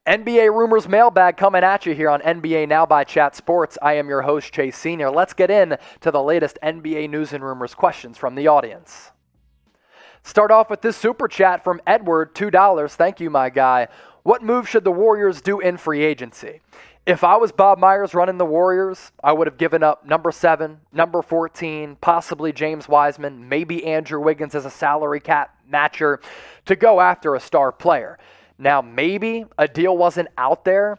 NBA Rumors Mailbag coming at you here on NBA Now by Chat Sports. I am your host, Chase Sr. Let's get in to the latest NBA news and rumors questions from the audience. Start off with this super chat from Edward, $2. Thank you, my guy. What move should the Warriors do in free agency? If I was Bob Myers running the Warriors, I would have given up number 7, number 14, possibly James Wiseman, maybe Andrew Wiggins as a salary cap matcher to go after a star player. Now, maybe a deal wasn't out there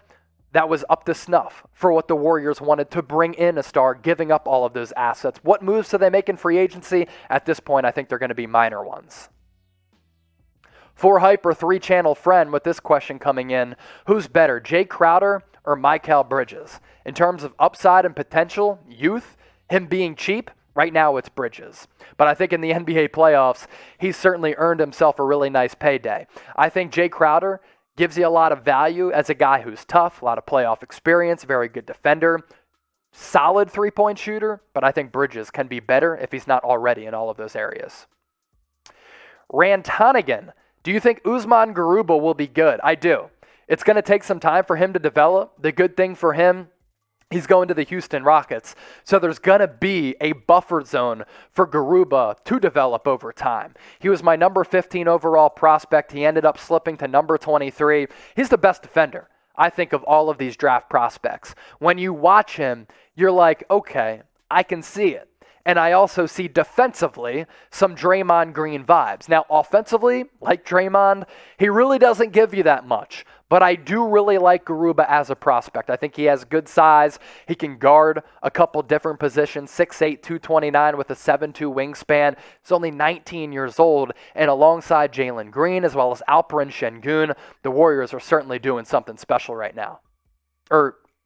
that was up to snuff for what the Warriors wanted to bring in a star, giving up all of those assets. What moves do they make in free agency? At this point, I think they're going to be minor ones. For Hyper 3-channel friend with this question coming in, who's better, Jay Crowder or Mikal Bridges? In terms of upside and potential, youth, him being cheap, right now it's Bridges. But I think in the NBA playoffs, he's certainly earned himself a really nice payday. I think Jay Crowder gives you a lot of value as a guy who's tough, a lot of playoff experience, very good defender, solid three-point shooter, but I think Bridges can be better if he's not already in all of those areas. Rantonigan, do you think Usman Garuba will be good? I do. It's going to take some time for him to develop. The good thing for him, he's going to the Houston Rockets. So there's going to be a buffer zone for Garuba to develop over time. He was my number 15 overall prospect. He ended up slipping to number 23. He's the best defender, I think, of all of these draft prospects. When you watch him, you're like, okay, I can see it. And I also see defensively some Draymond Green vibes. Now, offensively, like Draymond, he really doesn't give you that much. But I do really like Garuba as a prospect. I think he has good size. He can guard a couple different positions, 6'8", 229 with a 7'2 wingspan. He's only 19 years old. And alongside Jalen Green as well as Alperen Sengun, the Warriors are certainly doing something special right now.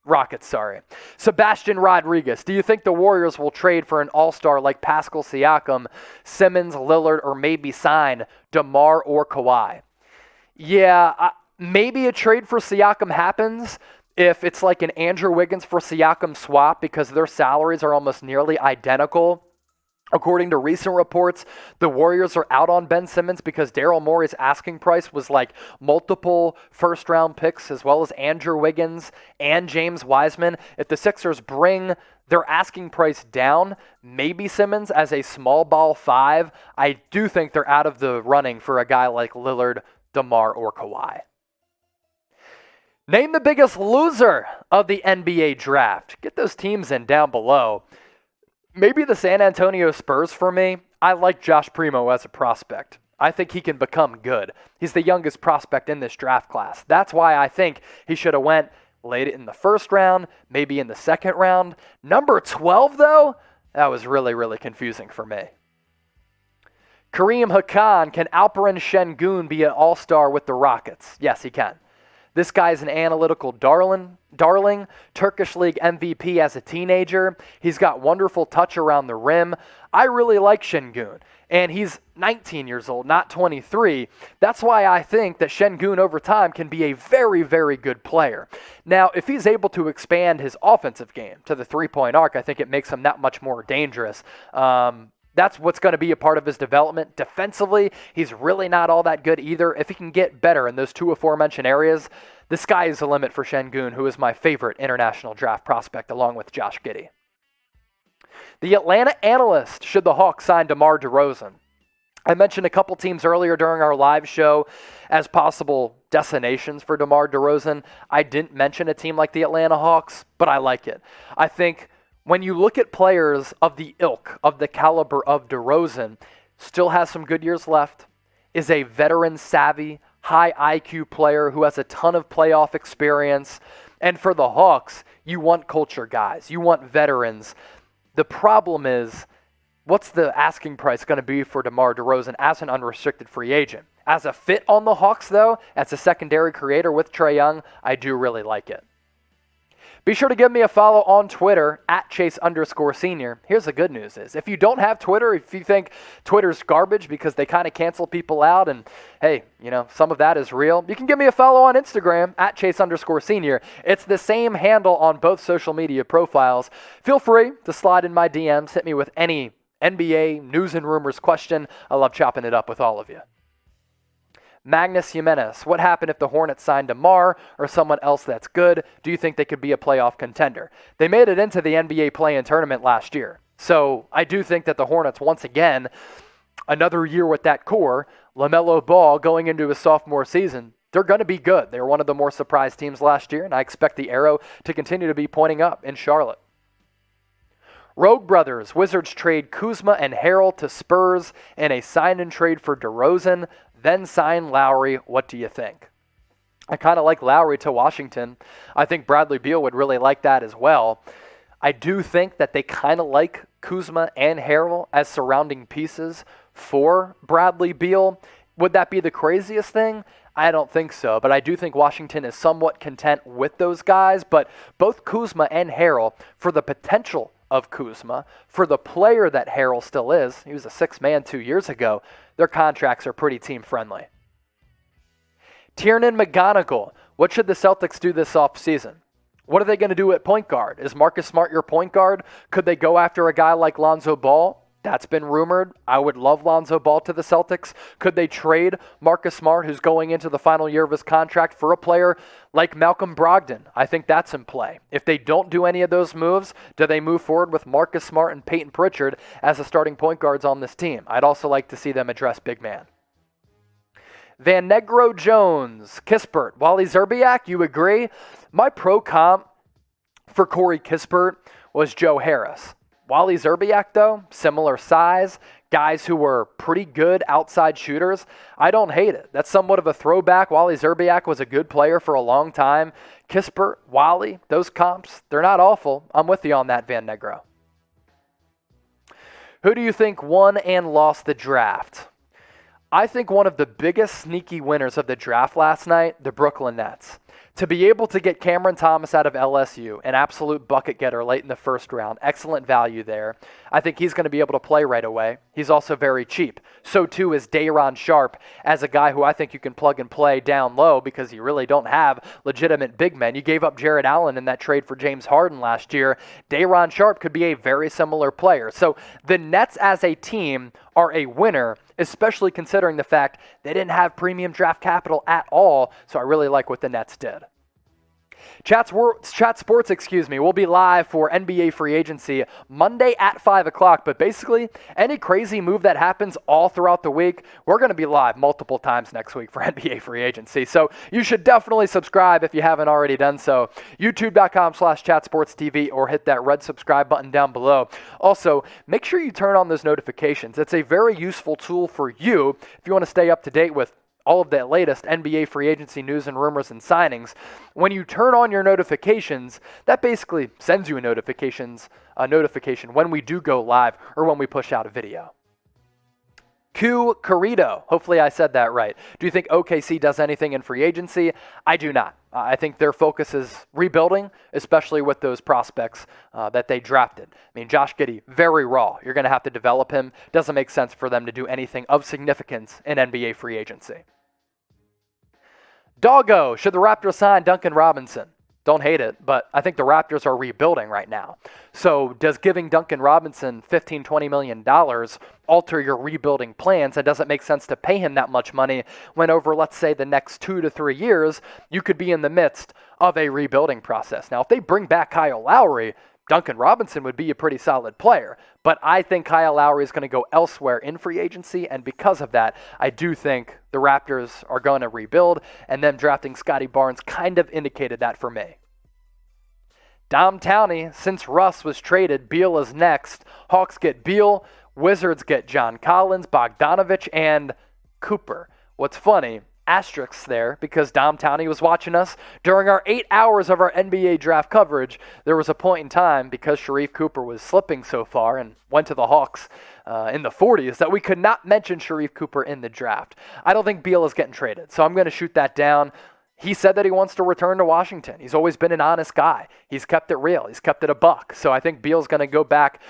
Rockets, sorry. Sebastian Rodriguez, do you think the Warriors will trade for an all-star like Pascal Siakam, Simmons, Lillard, or maybe sign DeMar or Kawhi? Yeah, maybe a trade for Siakam happens if it's like an Andrew Wiggins for Siakam swap because their salaries are almost nearly identical. According to recent reports, the Warriors are out on Ben Simmons because Daryl Morey's asking price was like multiple first-round picks as well as Andrew Wiggins and James Wiseman. If the Sixers bring their asking price down, maybe Simmons as a small ball 5, I do think they're out of the running for a guy like Lillard, DeMar, or Kawhi. Name the biggest loser of the NBA draft. Get those teams in down below. Maybe the San Antonio Spurs for me. I like Josh Primo as a prospect. I think he can become good. He's the youngest prospect in this draft class. That's why I think he should have went late in the first round, maybe in the second round. Number 12, though, that was really, really confusing for me. Kareem Hakan, can Alperen Sengun be an all-star with the Rockets? Yes, he can. This guy's an analytical darling, Turkish League MVP as a teenager. He's got wonderful touch around the rim. I really like Sengun, and he's 19 years old, not 23. That's why I think that Sengun over time can be a very, very good player. Now, if he's able to expand his offensive game to the three-point arc, I think it makes him that much more dangerous. That's what's going to be a part of his development. Defensively, he's really not all that good either. If he can get better in those two aforementioned areas, the sky is the limit for Sengun, who is my favorite international draft prospect along with Josh Giddey. The Atlanta Analyst, should the Hawks sign DeMar Derozan? I mentioned a couple teams earlier during our live show as possible destinations for DeMar Derozan. I didn't mention a team like the Atlanta Hawks, but I like it. I think when you look at players of the ilk, of the caliber of DeRozan, still has some good years left, is a veteran-savvy, high IQ player who has a ton of playoff experience. And for the Hawks, you want culture guys. You want veterans. The problem is, what's the asking price going to be for DeMar Derozan as an unrestricted free agent? As a fit on the Hawks, though, as a secondary creator with Trae Young, I do really like it. Be sure to give me a follow on Twitter at Chase_Senior. Here's the good news is, if you don't have Twitter, if you think Twitter's garbage because they kind of cancel people out and, hey, some of that is real, you can give me a follow on Instagram at Chase_Senior. It's the same handle on both social media profiles. Feel free to slide in my DMs, hit me with any NBA news and rumors question. I love chopping it up with all of you. Magnus Jimenez, what happened if the Hornets signed DeMar or someone else that's good? Do you think they could be a playoff contender? They made it into the NBA play-in tournament last year. So I do think that the Hornets, once again, another year with that core, LaMelo Ball going into his sophomore season, they're going to be good. They were one of the more surprised teams last year, and I expect the arrow to continue to be pointing up in Charlotte. Rogue Brothers, Wizards trade Kuzma and Harrel to Spurs in a sign-and-trade for DeRozan, then sign Lowry. What do you think? I kind of like Lowry to Washington. I think Bradley Beal would really like that as well. I do think that they kind of like Kuzma and Harrel as surrounding pieces for Bradley Beal. Would that be the craziest thing? I don't think so, but I do think Washington is somewhat content with those guys. But both Kuzma and Harrel, for the potential of Kuzma, for the player that Harrel still is, he was a sixth man 2 years ago, their contracts are pretty team-friendly. Tiernan McGonigal, what should the Celtics do this offseason? What are they going to do at point guard? Is Marcus Smart your point guard? Could they go after a guy like Lonzo Ball? That's been rumored. I would love Lonzo Ball to the Celtics. Could they trade Marcus Smart, who's going into the final year of his contract, for a player like Malcolm Brogdon? I think that's in play. If they don't do any of those moves, do they move forward with Marcus Smart and Peyton Pritchard as the starting point guards on this team? I'd also like to see them address big man. Van Negro Jones, Kispert, Wally Szczerbiak, you agree? My pro comp for Corey Kispert was Joe Harris. Wally Szczerbiak, though, similar size, guys who were pretty good outside shooters. I don't hate it. That's somewhat of a throwback. Wally Szczerbiak was a good player for a long time. Kispert, Wally, those comps, they're not awful. I'm with you on that, Van Negro. Who do you think won and lost the draft? I think one of the biggest sneaky winners of the draft last night, the Brooklyn Nets. To be able to get Cameron Thomas out of LSU, an absolute bucket getter late in the first round, excellent value there. I think he's going to be able to play right away. He's also very cheap. So too is Day'Ron Sharpe as a guy who I think you can plug and play down low because you really don't have legitimate big men. You gave up Jared Allen in that trade for James Harden last year. Day'Ron Sharpe could be a very similar player. So the Nets as a team are a winner, especially considering the fact they didn't have premium draft capital at all. So I really like what the Nets did. Chat Sports, will be live for NBA free agency Monday at 5 o'clock. But basically, any crazy move that happens all throughout the week, we're going to be live multiple times next week for NBA free agency. So you should definitely subscribe if you haven't already done so. YouTube.com/chatsportstv or hit that red subscribe button down below. Also, make sure you turn on those notifications. It's a very useful tool for you if you want to stay up to date with all of the latest NBA free agency news and rumors and signings. When you turn on your notifications, that basically sends you a notification when we do go live or when we push out a video. Q Carrito, hopefully I said that right. Do you think OKC does anything in free agency? I do not. I think their focus is rebuilding, especially with those prospects that they drafted. I mean, Josh Giddey, very raw. You're going to have to develop him. Doesn't make sense for them to do anything of significance in NBA free agency. Doggo, should the Raptors sign Duncan Robinson? Don't hate it, but I think the Raptors are rebuilding right now. So does giving Duncan Robinson $15, $20 million alter your rebuilding plans? It doesn't make sense to pay him that much money when over, let's say, the next 2 to 3 years, you could be in the midst of a rebuilding process. Now, if they bring back Kyle Lowry, Duncan Robinson would be a pretty solid player. But I think Kyle Lowry is going to go elsewhere in free agency, and because of that, I do think the Raptors are going to rebuild, and them drafting Scotty Barnes kind of indicated that for me. Dom Towney, since Russ was traded, Beal is next. Hawks get Beal, Wizards get John Collins, Bogdanovich, and Cooper. What's funny, asterisks there, because Dom Towney was watching us during our 8 hours of our NBA draft coverage. There was a point in time, because Sharif Cooper was slipping so far and went to the Hawks in the 40s, that we could not mention Sharif Cooper in the draft. I don't think Beal is getting traded, so I'm going to shoot that down. He said that he wants to return to Washington. He's always been an honest guy. He's kept it real. He's kept it a buck. So I think Beal's going to go back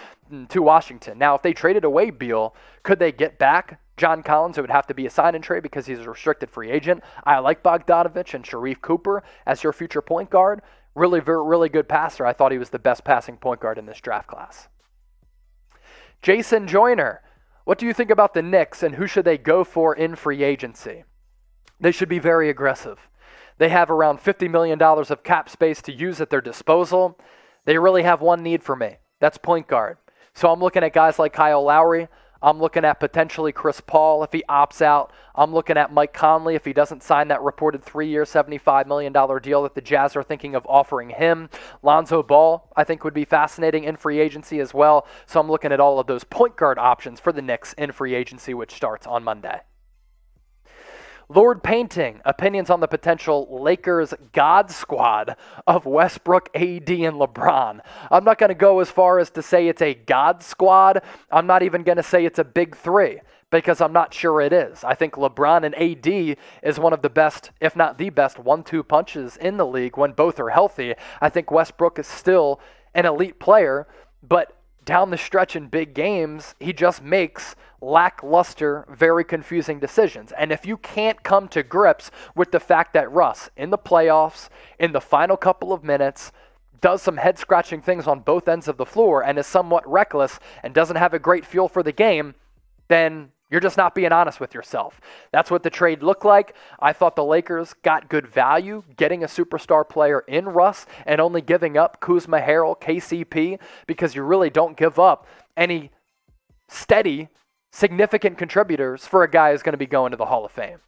to Washington. Now, if they traded away Beal, could they get back John Collins? It would have to be a sign and trade because he's a restricted free agent. I like Bogdanovich and Sharif Cooper as your future point guard. Really good passer. I thought he was the best passing point guard in this draft class. Jason Joyner, what do you think about the Knicks and who should they go for in free agency? They should be very aggressive. They have around $50 million of cap space to use at their disposal. They really have one need for me. That's point guard. So I'm looking at guys like Kyle Lowry. I'm looking at potentially Chris Paul if he opts out. I'm looking at Mike Conley if he doesn't sign that reported 3-year, $75 million deal that the Jazz are thinking of offering him. Lonzo Ball, I think, would be fascinating in free agency as well. So I'm looking at all of those point guard options for the Knicks in free agency, which starts on Monday. LordPainting, opinions on the potential Lakers God squad of Westbrook, AD, and LeBron. I'm not going to go as far as to say it's a God squad. I'm not even going to say it's a big three because I'm not sure it is. I think LeBron and AD is one of the best, if not the best, 1-2 punches in the league when both are healthy. I think Westbrook is still an elite player, but down the stretch in big games, he just makes lackluster, very confusing decisions. And if you can't come to grips with the fact that Russ, in the playoffs, in the final couple of minutes, does some head-scratching things on both ends of the floor and is somewhat reckless and doesn't have a great feel for the game, then you're just not being honest with yourself. That's what the trade looked like. I thought the Lakers got good value getting a superstar player in Russ and only giving up Kuzma, Harrel, KCP, because you really don't give up any steady, significant contributors for a guy who's going to be going to the Hall of Fame.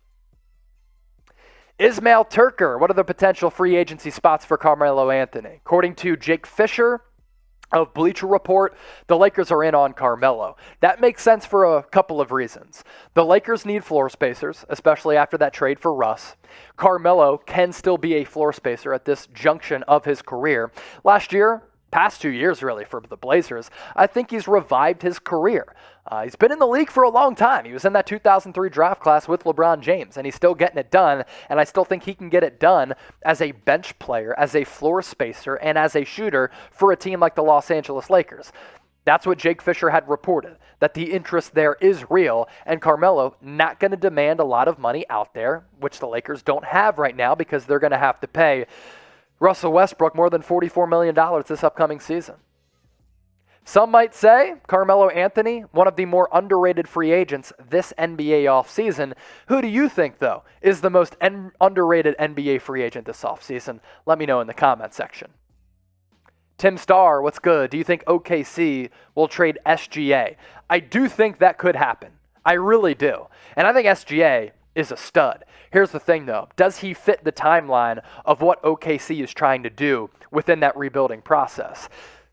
Ismail Turker, what are the potential free agency spots for Carmelo Anthony? According to Jake Fisher of Bleacher Report, the Lakers are in on Carmelo. That makes sense for a couple of reasons. The Lakers need floor spacers, especially after that trade for Russ. Carmelo can still be a floor spacer at this junction of his career. Last year, past 2 years really for the Blazers, I think he's revived his career. He's been in the league for a long time. He was in that 2003 draft class with LeBron James, and he's still getting it done, and I still think he can get it done as a bench player, as a floor spacer, and as a shooter for a team like the Los Angeles Lakers. That's what Jake Fisher had reported, that the interest there is real, and Carmelo not going to demand a lot of money out there, which the Lakers don't have right now because they're going to have to pay Russell Westbrook more than $44 million this upcoming season. Some might say Carmelo Anthony, one of the more underrated free agents this NBA offseason. Who do you think, though, is the most underrated NBA free agent this offseason? Let me know in the comment section. Tim Starr, what's good? Do you think OKC will trade SGA? I do think that could happen. I really do. And I think SGA is a stud. Here's the thing, though. Does he fit the timeline of what OKC is trying to do within that rebuilding process?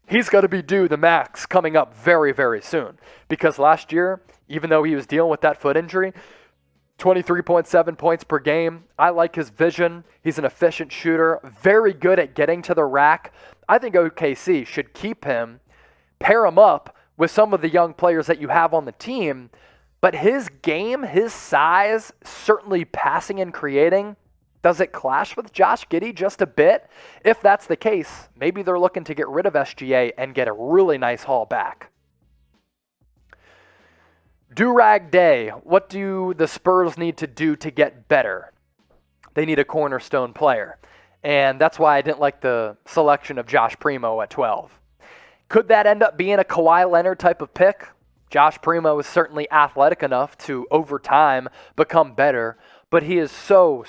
He's going to be due the max coming up very, very soon. Because last year, even though he was dealing with that foot injury, 23.7 points per game. I like his vision. He's an efficient shooter, very good at getting to the rack. I think OKC should keep him, pair him up with some of the young players that you have on the team. But his game, his size, certainly passing and creating, does it clash with Josh Giddey just a bit? If that's the case, maybe they're looking to get rid of SGA and get a really nice haul back. Durag Day, what do the Spurs need to do to get better? They need a cornerstone player. And that's why I didn't like the selection of Josh Primo at 12. Could that end up being a Kawhi Leonard type of pick? Josh Primo is certainly athletic enough to, over time, become better. But he is so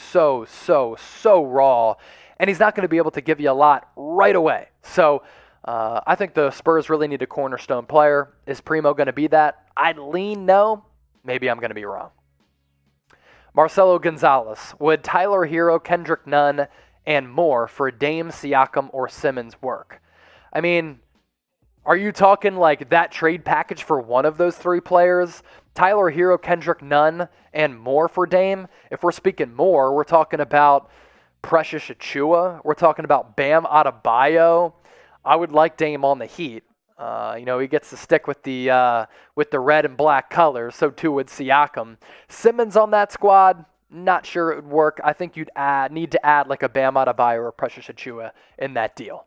raw. And he's not going to be able to give you a lot right away. So I think the Spurs really need a cornerstone player. Is Primo going to be that? I'd lean no. Maybe I'm going to be wrong. Marcelo Gonzalez. Would Tyler Hero, Kendrick Nunn, and more for Dame, Siakam, or Simmons work? I mean, are you talking like that trade package for one of those three players? Tyler Hero, Kendrick Nunn, and more for Dame? If we're speaking more, we're talking about Precious Achiuwa. We're talking about Bam Adebayo. I would like Dame on the Heat. He gets to stick with the red and black colors, so too would Siakam. Simmons on that squad, not sure it would work. I think you'd need to add like a Bam Adebayo or Precious Achiuwa in that deal.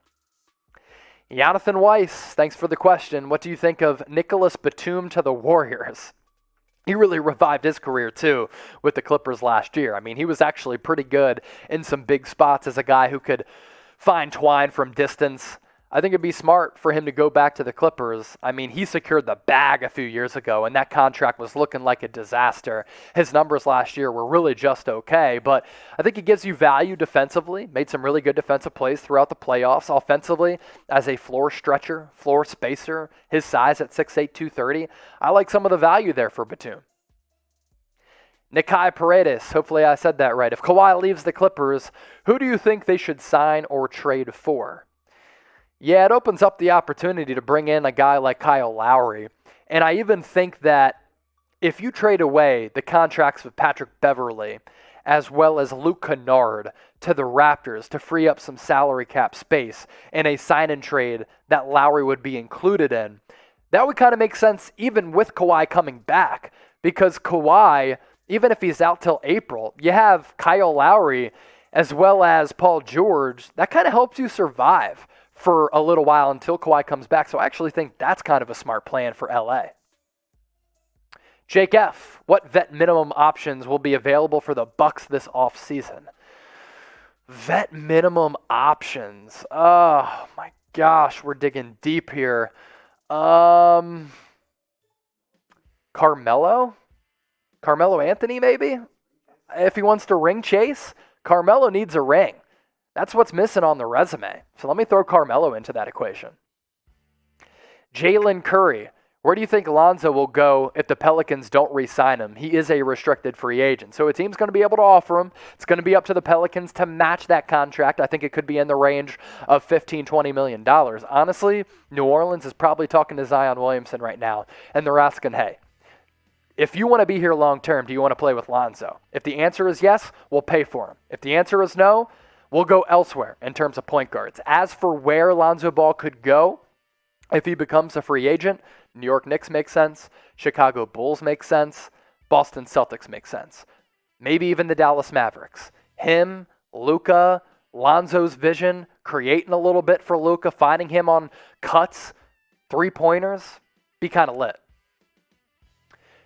Jonathan Weiss, thanks for the question. What do you think of Nicholas Batum to the Warriors? He really revived his career, too, with the Clippers last year. I mean, he was actually pretty good in some big spots as a guy who could find twine from distance. I think it'd be smart for him to go back to the Clippers. I mean, he secured the bag a few years ago, and that contract was looking like a disaster. His numbers last year were really just okay, but I think he gives you value defensively, made some really good defensive plays throughout the playoffs. Offensively, as a floor stretcher, floor spacer, his size at 6'8", 230, I like some of the value there for Batum. Nikai Paredes, hopefully I said that right. If Kawhi leaves the Clippers, who do you think they should sign or trade for? Yeah, it opens up the opportunity to bring in a guy like Kyle Lowry. And I even think that if you trade away the contracts of Patrick Beverley as well as Luke Kennard to the Raptors to free up some salary cap space in a sign-and trade that Lowry would be included in, that would kind of make sense even with Kawhi coming back. Because Kawhi, even if he's out till April, you have Kyle Lowry as well as Paul George. That kind of helps you survive for a little while until Kawhi comes back. So I actually think that's kind of a smart plan for LA. Jake F., what vet minimum options will be available for the Bucks this offseason? Vet minimum options. Oh my gosh, we're digging deep here. Carmelo Anthony maybe? If he wants to ring chase, Carmelo needs a ring. That's what's missing on the resume. So let me throw Carmelo into that equation. Jalen Curry. Where do you think Lonzo will go if the Pelicans don't re-sign him? He is a restricted free agent. So a team's going to be able to offer him. It's going to be up to the Pelicans to match that contract. I think it could be in the range of $15, $20 million. Honestly, New Orleans is probably talking to Zion Williamson right now. And they're asking, hey, if you want to be here long term, do you want to play with Lonzo? If the answer is yes, we'll pay for him. If the answer is no, we'll go elsewhere in terms of point guards. As for where Lonzo Ball could go, if he becomes a free agent, New York Knicks make sense, Chicago Bulls make sense, Boston Celtics make sense. Maybe even the Dallas Mavericks. Him, Luka, Lonzo's vision, creating a little bit for Luka, finding him on cuts, three-pointers, be kind of lit.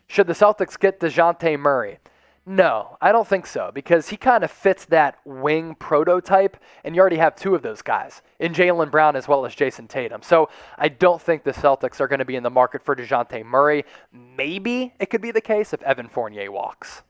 Should the Celtics get DeJounte Murray? No, I don't think so, because he kind of fits that wing prototype, and you already have two of those guys, in Jaylen Brown as well as Jason Tatum. So I don't think the Celtics are going to be in the market for DeJounte Murray. Maybe it could be the case if Evan Fournier walks.